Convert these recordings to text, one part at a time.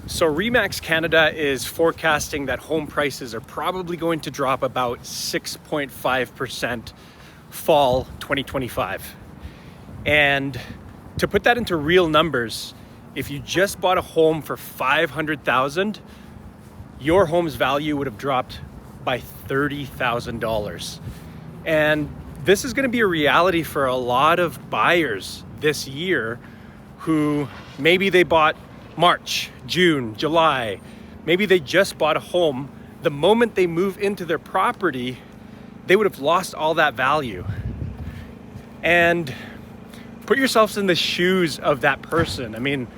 So REMAX Canada is forecasting that home prices are probably going to drop about 6.5% fall 2025. And to put that into real numbers, if you just bought a home for $500,000, your home's value would have dropped by $30,000. And this is going to be a reality for a lot of buyers this year who maybe they bought March, June, July. Maybe they just bought a home. The moment they move into their property, they would have lost all that value. And put yourselves in the shoes of that person. I mean,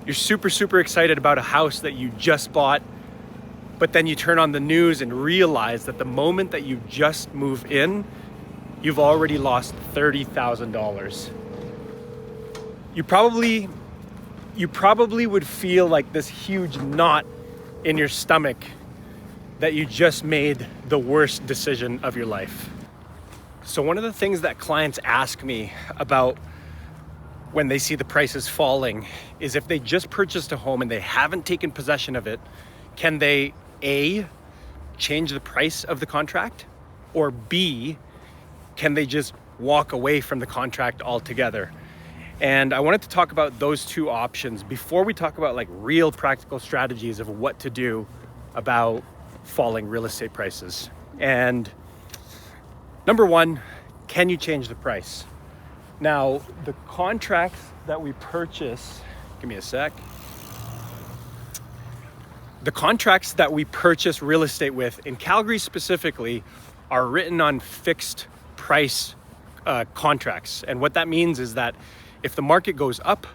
you're super excited about a house that you just bought, but then you turn on the news and realize that the moment that you just move in, you've already lost $30,000. You probably would feel like this huge knot in your stomach that you just made the worst decision of your life. So one of the things that clients ask me about when they see the prices falling is if they just purchased a home and they haven't taken possession of it, can they A, change the price of the contract, or B, can they just walk away from the contract altogether? And I wanted to talk about those two options before we talk about like real practical strategies of what to do about falling real estate prices. And number one, can you change the price? Now, the contracts that we purchase, give me a sec. The contracts that we purchase real estate with in Calgary specifically are written on fixed price contracts. And what that means is that if the market goes up,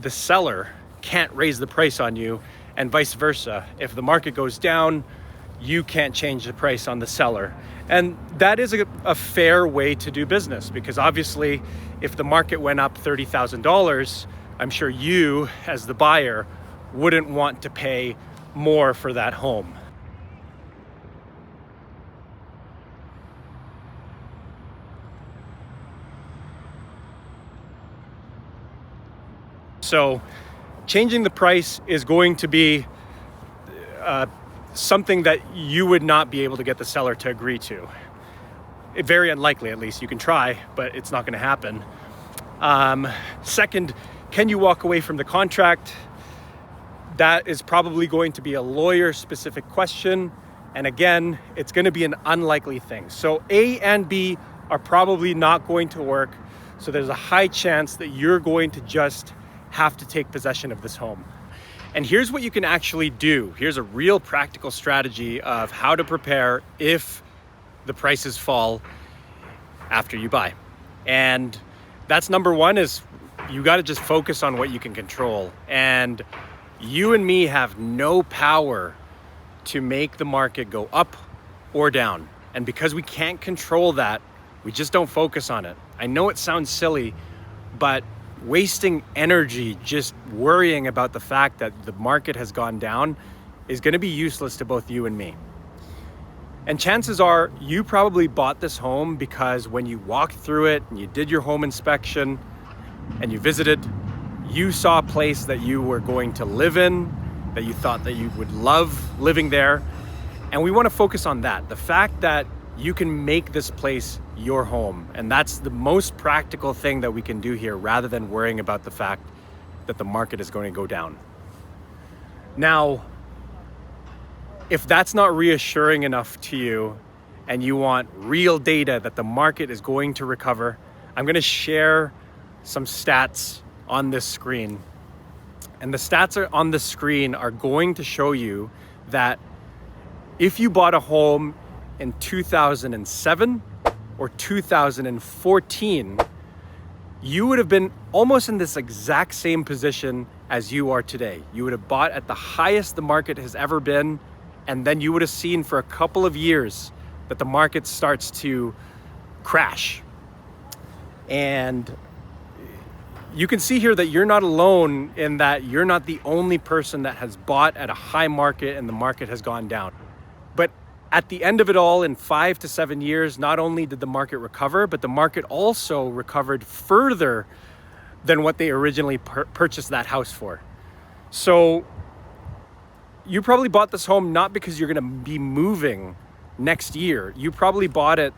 the seller can't raise the price on you, and vice versa. If the market goes down, you can't change the price on the seller. And that is a fair way to do business, because obviously if the market went up $30,000, I'm sure you as the buyer wouldn't want to pay more for that home. So changing the price is going to be something that you would not be able to get the seller to agree to. Very unlikely, at least. You can try, but it's not going to happen. Second, can you walk away from the contract? That is probably going to be a lawyer-specific question. And again, it's going to be an unlikely thing. So A and B are probably not going to work. So there's a high chance that you're going to just have to take possession of this home. And here's what you can actually do. Here's a real practical strategy of how to prepare if the prices fall after you buy. And that's number one, is you got to just focus on what you can control. And you and me have no power to make the market go up or down. And because we can't control that, we just don't focus on it. I know it sounds silly, but wasting energy just worrying about the fact that the market has gone down is going to be useless to both you and me. And chances are you probably bought this home because when you walked through it and you did your home inspection and you visited, you saw a place that you were going to live in, that you thought that you would love living there. And we want to focus on that, the fact that you can make this place your home. And that's the most practical thing that we can do here, rather than worrying about the fact that the market is going to go down. Now, if that's not reassuring enough to you and you want real data that the market is going to recover, I'm going to share some stats on this screen. And the stats on the screen are going to show you that if you bought a home in 2007 or 2014, you would have been almost in this exact same position as you are today. You would have bought at the highest the market has ever been, and then you would have seen for a couple of years that the market starts to crash. And you can see here that you're not alone in that you're not the only person that has bought at a high market and the market has gone down. But at the end of it all, in 5 to 7 years, not only did the market recover, but the market also recovered further than what they originally purchased that house for. So you probably bought this home not because you're going to be moving next year. You probably bought it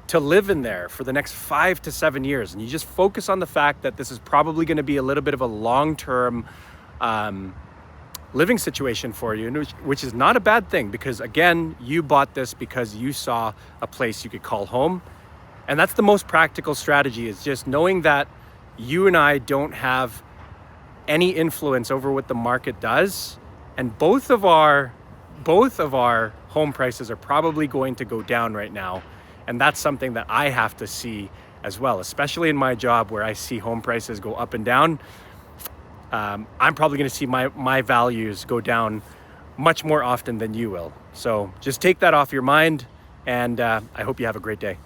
to live in there for the next 5 to 7 years. And you just focus on the fact that this is probably going to be a little bit of a long-term living situation for you, which is not a bad thing, because again, you bought this because you saw a place you could call home. And that's the most practical strategy, is just knowing that you and I don't have any influence over what the market does. And both of our home prices are probably going to go down right now. And that's something that I have to see as well, especially in my job where I see home prices go up and down. I'm probably going to see my values go down much more often than you will. So just take that off your mind, and I hope you have a great day.